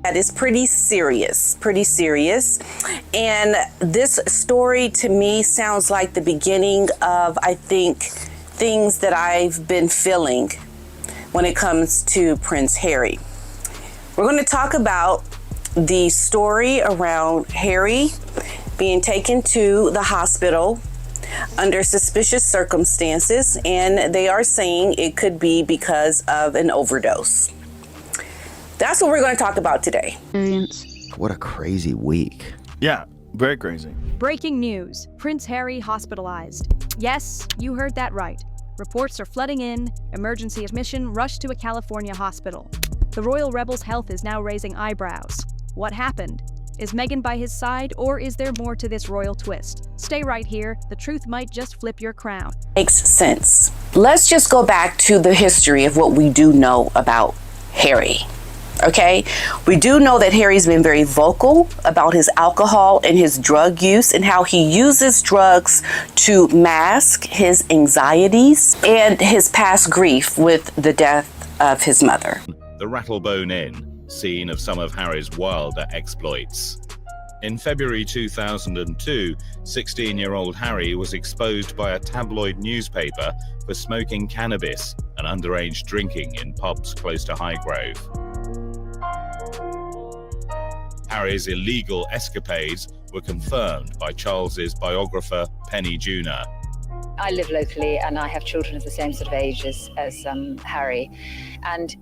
That is pretty serious. And this story to me sounds like the beginning of, I think, things that I've been feeling when it comes to Prince Harry. We're going to talk about the story around Harry being taken to the hospital under suspicious circumstances, and they are saying it could be because of an overdose. That's what we're going to talk about today. What a crazy week. Yeah, very crazy. Breaking news. Prince Harry hospitalized. Yes, you heard that right. Reports are flooding in. Emergency admission rushed to a California hospital. The royal rebel's health is now raising eyebrows. What happened? Is Meghan by his side, or is there more to this royal twist? Stay right here. The truth might just flip your crown. Makes sense. Let's just go back to the history of what we do know about Harry. Okay, we do know that Harry's been very vocal about his alcohol and his drug use and how he uses drugs to mask his anxieties and his past grief with the death of his mother. The Rattlebone Inn, scene of some of Harry's wilder exploits. In February 2002, 16-year-old Harry was exposed by a tabloid newspaper for smoking cannabis and underage drinking in pubs close to Highgrove. Harry's illegal escapades were confirmed by Charles's biographer, Penny Junor. I live locally and I have children of the same sort of age as Harry. And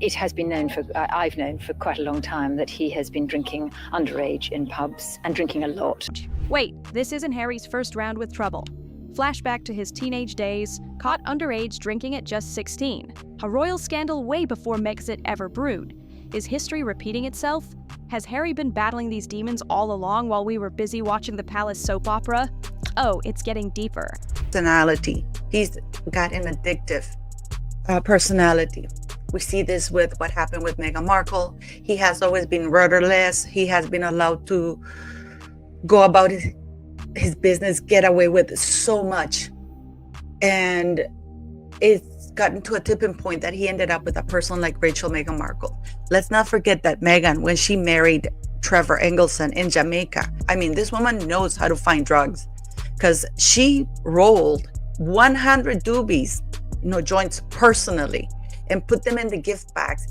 it has been known I've known for quite a long time that he has been drinking underage in pubs and drinking a lot. Wait, this isn't Harry's first round with trouble. Flashback to his teenage days, caught underage drinking at just 16. A royal scandal way before Megxit ever brewed. Is history repeating itself? Has Harry been battling these demons all along while we were busy watching the palace soap opera? Oh, it's getting deeper. Personality. He's got an addictive personality. We see this with what happened with Meghan Markle. He has always been rudderless. He has been allowed to go about his business, get away with so much. And it's gotten to a tipping point that he ended up with a person like Meghan Markle. Let's not forget that Meghan, when she married Trevor Engelson in Jamaica, I mean, this woman knows how to find drugs because she rolled 100 doobies, joints personally, and put them in the gift bags.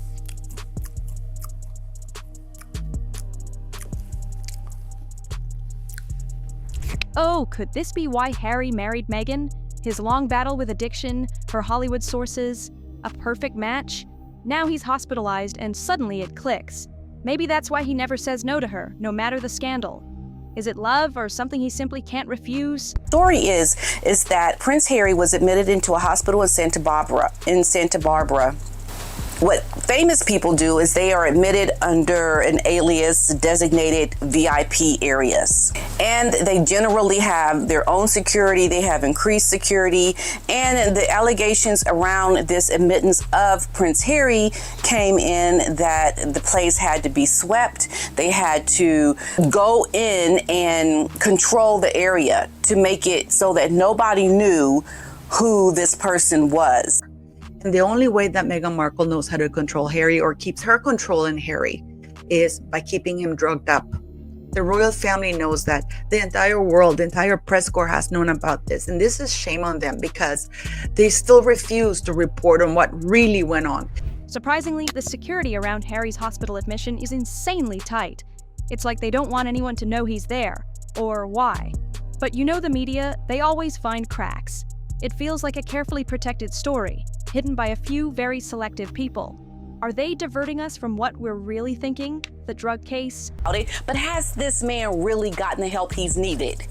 Oh, could this be why Harry married Meghan? His long battle with addiction, her Hollywood sources, a perfect match? Now he's hospitalized and suddenly it clicks. Maybe that's why he never says no to her, no matter the scandal. Is it love or something he simply can't refuse? Story is that Prince Harry was admitted into a hospital in Santa Barbara. What famous people do is they are admitted under an alias designated VIP areas. And they generally have their own security, they have increased security, and the allegations around this admittance of Prince Harry came in that the place had to be swept. They had to go in and control the area to make it so that nobody knew who this person was. And the only way that Meghan Markle knows how to control Harry or keeps her control in Harry is by keeping him drugged up. The royal family knows that. The entire world, the entire press corps has known about this. And this is shame on them because they still refuse to report on what really went on. Surprisingly, the security around Harry's hospital admission is insanely tight. It's like they don't want anyone to know he's there, or why. But the media, they always find cracks. It feels like a carefully protected story, hidden by a few very selective people. Are they diverting us from what we're really thinking? The drug case? But has this man really gotten the help he's needed?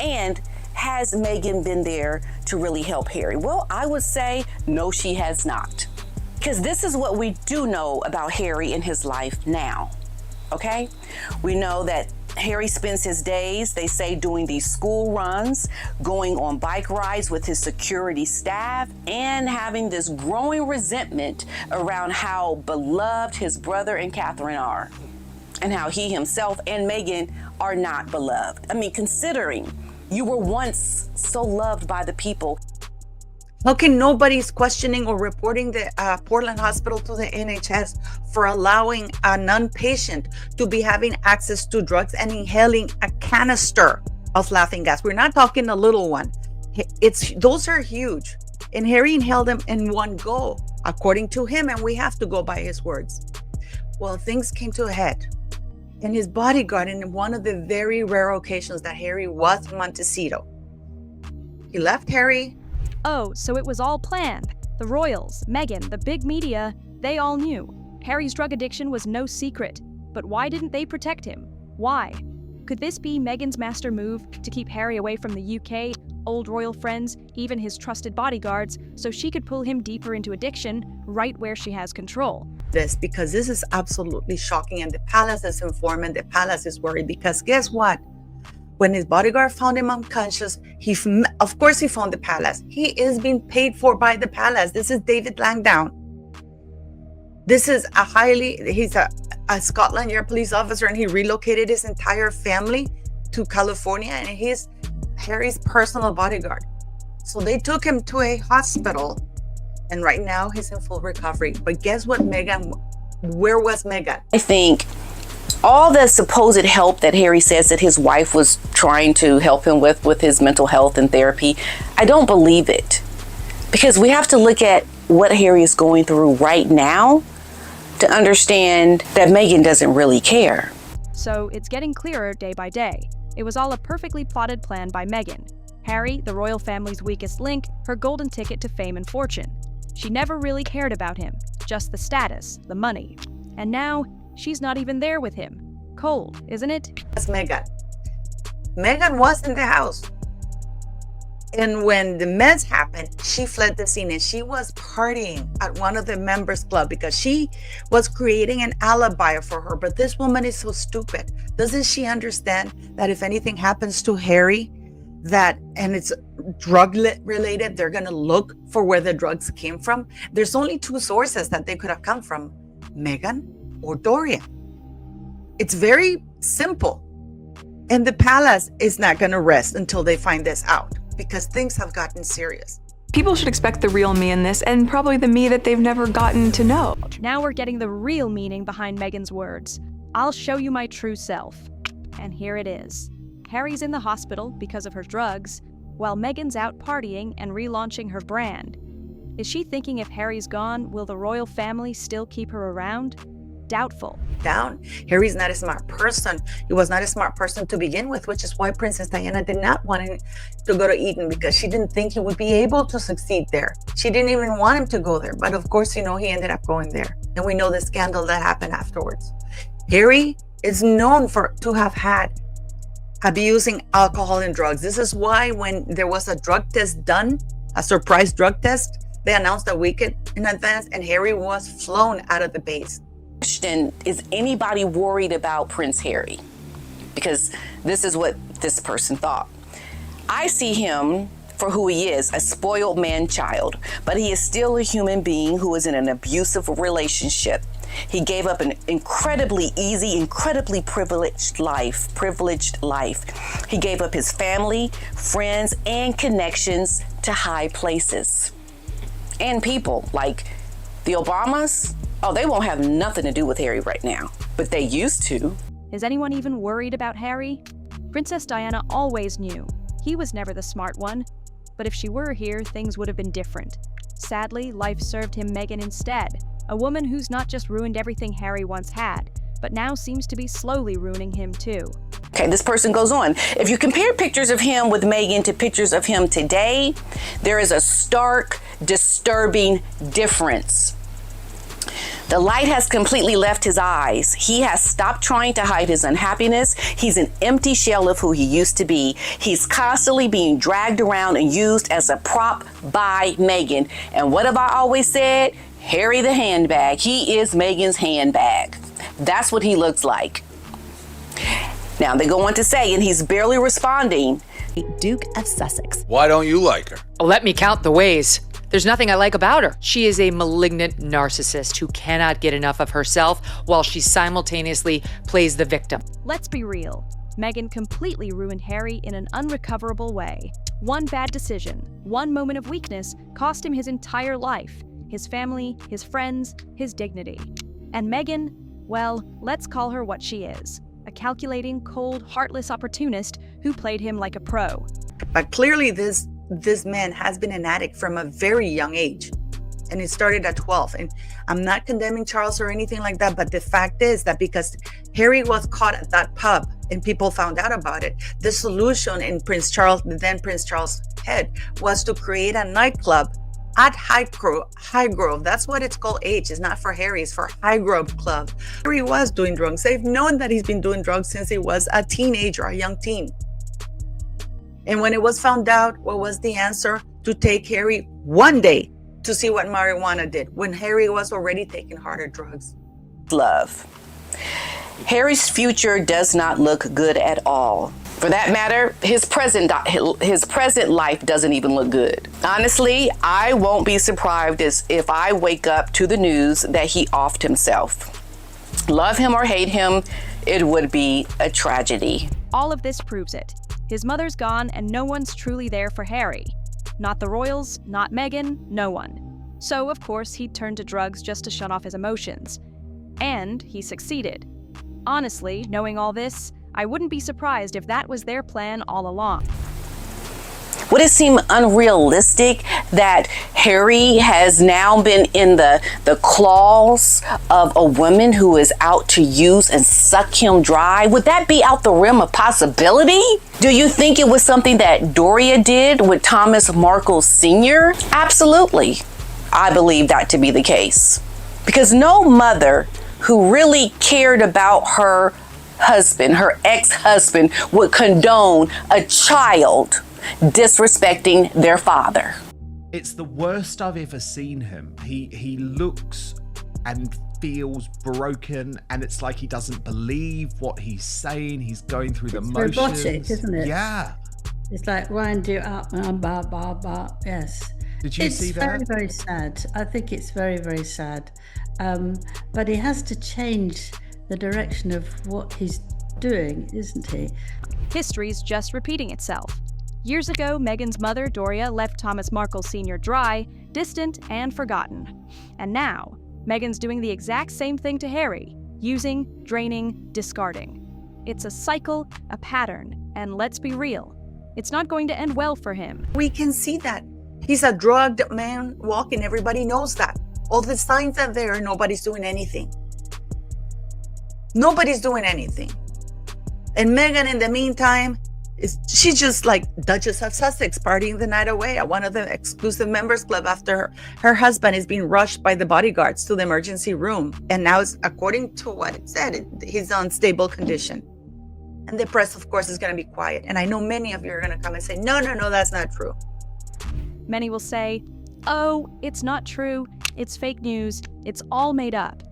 And has Meghan been there to really help Harry? Well, I would say no, she has not. Because this is what we do know about Harry in his life now, okay? We know that Harry spends his days, they say, doing these school runs, going on bike rides with his security staff, and having this growing resentment around how beloved his brother and Catherine are, and how he himself and Meghan are not beloved. I mean, considering you were once so loved by the people. How can nobody's questioning or reporting the Portland hospital to the NHS for allowing a non-patient to be having access to drugs and inhaling a canister of laughing gas? We're not talking a little one. Those are huge. And Harry inhaled them in one go, according to him, and we have to go by his words. Well, things came to a head. And his bodyguard, in one of the very rare occasions that Harry was Montecito, he left Harry. Oh, so it was all planned. The royals, Meghan, the big media, they all knew. Harry's drug addiction was no secret. But why didn't they protect him? Why? Could this be Meghan's master move to keep Harry away from the UK, old royal friends, even his trusted bodyguards, so she could pull him deeper into addiction right where she has control? Because this is absolutely shocking, and the palace is informed and the palace is worried, because guess what? When his bodyguard found him unconscious, of course he phoned the palace. He is being paid for by the palace. This is David Langdown. This is he's a Scotland Yard police officer, and he relocated his entire family to California, and he's Harry's personal bodyguard. So they took him to a hospital, and right now he's in full recovery. But guess what, Meghan? Where was Meghan? I think all the supposed help that Harry says that his wife was trying to help him with his mental health and therapy, I don't believe it. Because we have to look at what Harry is going through right now to understand that Meghan doesn't really care. So it's getting clearer day by day. It was all a perfectly plotted plan by Meghan. Harry, the royal family's weakest link, her golden ticket to fame and fortune. She never really cared about him, just the status, the money. And now, she's not even there with him. Cold, isn't it? That's Meghan. Meghan was in the house. And when the mess happened, she fled the scene, and she was partying at one of the members' club because she was creating an alibi for her. But this woman is so stupid. Doesn't she understand that if anything happens to Harry, and it's drug related, they're going to look for where the drugs came from? There's only two sources that they could have come from: Meghan or Dorian. It's very simple. And the palace is not going to rest until they find this out, because things have gotten serious. People should expect the real me in this, and probably the me that they've never gotten to know. Now we're getting the real meaning behind Meghan's words. I'll show you my true self. And here it is. Harry's in the hospital because of her drugs, while Meghan's out partying and relaunching her brand. Is she thinking if Harry's gone, will the royal family still keep her around? Doubtful. Down. Harry's not a smart person. He was not a smart person to begin with, which is why Princess Diana did not want him to go to Eton, because she didn't think he would be able to succeed there. She didn't even want him to go there. But of course, he ended up going there. And we know the scandal that happened afterwards. Harry is known to have had abusing alcohol and drugs. This is why when there was a drug test done, a surprise drug test, they announced a week in advance, and Harry was flown out of the base. Question: is anybody worried about Prince Harry? Because this is what this person thought. I see him for who he is, a spoiled man-child, but he is still a human being who is in an abusive relationship. He gave up an incredibly easy, incredibly privileged life. He gave up his family, friends, and connections to high places. And people like the Obamas, they won't have nothing to do with Harry right now, but they used to. Is anyone even worried about Harry? Princess Diana always knew. He was never the smart one. But if she were here, things would have been different. Sadly, life served him Meghan instead, a woman who's not just ruined everything Harry once had, but now seems to be slowly ruining him too. Okay, this person goes on. If you compare pictures of him with Meghan to pictures of him today, there is a stark, disturbing difference. The light has completely left his eyes. He has stopped trying to hide his unhappiness. He's an empty shell of who he used to be. He's constantly being dragged around and used as a prop by Meghan. And what have I always said? Harry the handbag. He is Meghan's handbag. That's what he looks like. Now they go on to say, and he's barely responding, Duke of Sussex. Why don't you like her? Oh, let me count the ways. There's nothing I like about her. She is a malignant narcissist who cannot get enough of herself while she simultaneously plays the victim. Let's be real. Meghan completely ruined Harry in an unrecoverable way. One bad decision, One moment of weakness cost him his entire life, his family, his friends, his dignity. And Meghan, well, let's call her what she is. A calculating, cold, heartless opportunist who played him like a pro. But clearly this man has been an addict from a very young age. And it started at 12. And I'm not condemning Charles or anything like that, but the fact is that because Harry was caught at that pub and people found out about it, the solution in Prince Charles' head was to create a nightclub at Highgrove. That's what it's called. H is not for Harry, it's for Highgrove Club. Harry was doing drugs. They've known that he's been doing drugs since he was a teenager, a young teen. And when it was found out, what was the answer? To take Harry one day to see what marijuana did, when Harry was already taking harder drugs. Love. Harry's future does not look good at all. For that matter, his present life doesn't even look good. Honestly, I won't be surprised if I wake up to the news that he offed himself. Love him or hate him, it would be a tragedy. All of this proves it. His mother's gone and no one's truly there for Harry. Not the royals, not Meghan, no one. So, of course, he turned to drugs just to shut off his emotions. And he succeeded. Honestly, knowing all this, I wouldn't be surprised if that was their plan all along. Would it seem unrealistic that Harry has now been in the claws of a woman who is out to use and suck him dry? Would that be out the realm of possibility? Do you think it was something that Doria did with Thomas Markle Sr.? Absolutely. I believe that to be the case. Because no mother who really cared about her husband, her ex-husband, would condone a child disrespecting their father. It's the worst I've ever seen him. He looks and feels broken, and it's like he doesn't believe what he's saying. He's going through the motions. Robotic, isn't it? Yeah. It's like wind you up, blah, blah, blah. Yes. Did you see that? It's very, very sad. I think it's very, very sad. But he has to change the direction of what he's doing, isn't he? History's just repeating itself. Years ago, Meghan's mother, Doria, left Thomas Markle Sr. dry, distant, and forgotten. And now, Meghan's doing the exact same thing to Harry, using, draining, discarding. It's a cycle, a pattern, and let's be real, it's not going to end well for him. We can see that. He's a drugged man walking, everybody knows that. All the signs are there, nobody's doing anything. Nobody's doing anything. And Meghan, in the meantime, she's just like Duchess of Sussex, partying the night away at one of the exclusive members club after her husband is being rushed by the bodyguards to the emergency room. And now, according to what it said, he's on stable condition. And the press, of course, is going to be quiet. And I know many of you are going to come and say, no, that's not true. Many will say, oh, it's not true, it's fake news, it's all made up.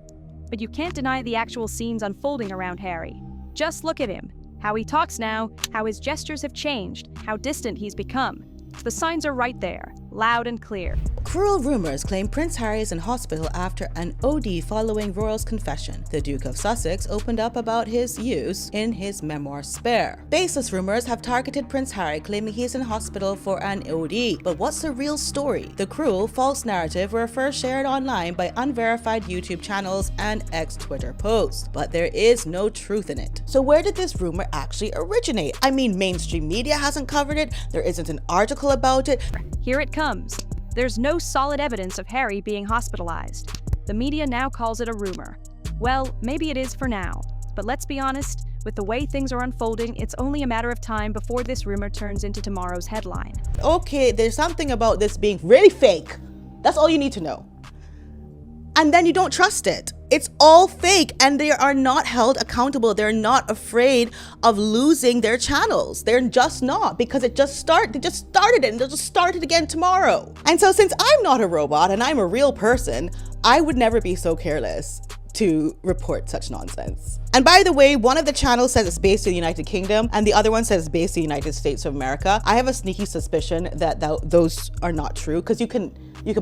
But you can't deny the actual scenes unfolding around Harry. Just look at him. How he talks now, how his gestures have changed, how distant he's become. The signs are right there, loud and clear. Cruel rumors claim Prince Harry is in hospital after an OD following royal's confession. The Duke of Sussex opened up about his use in his memoir Spare. Baseless rumors have targeted Prince Harry, claiming he's in hospital for an OD. But what's the real story? The cruel, false narrative were first shared online by unverified YouTube channels and ex-Twitter posts. But there is no truth in it. So where did this rumor actually originate? I mean, mainstream media hasn't covered it, there isn't an article about it. Here it comes. There's no solid evidence of Harry being hospitalized. The media now calls it a rumor. Well, maybe it is for now. But let's be honest, with the way things are unfolding, it's only a matter of time before this rumor turns into tomorrow's headline. Okay, there's something about this being really fake. That's all you need to know. And then you don't trust it. It's all fake, and they are not held accountable. They're not afraid of losing their channels. They're just not, because they just started it and they'll just start it again tomorrow. And so since I'm not a robot and I'm a real person, I would never be so careless to report such nonsense. And by the way, one of the channels says it's based in the United Kingdom and the other one says it's based in the United States of America. I have a sneaky suspicion that those are not true, because you can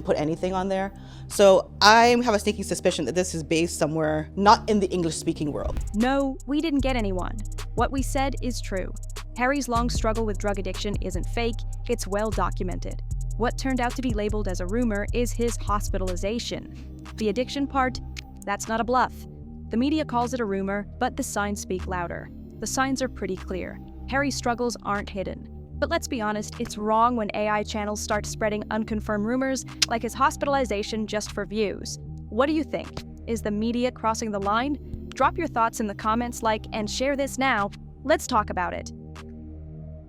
put anything on there. So I have a sneaky suspicion that this is based somewhere not in the English-speaking world. No, we didn't get anyone. What we said is true. Harry's long struggle with drug addiction isn't fake, it's well documented. What turned out to be labeled as a rumor is his hospitalization. The addiction part, that's not a bluff. The media calls it a rumor, but the signs speak louder. The signs are pretty clear. Harry's struggles aren't hidden. But let's be honest, it's wrong when AI channels start spreading unconfirmed rumors like his hospitalization just for views. What do you think? Is the media crossing the line? Drop your thoughts in the comments, like, and share this now. Let's talk about it.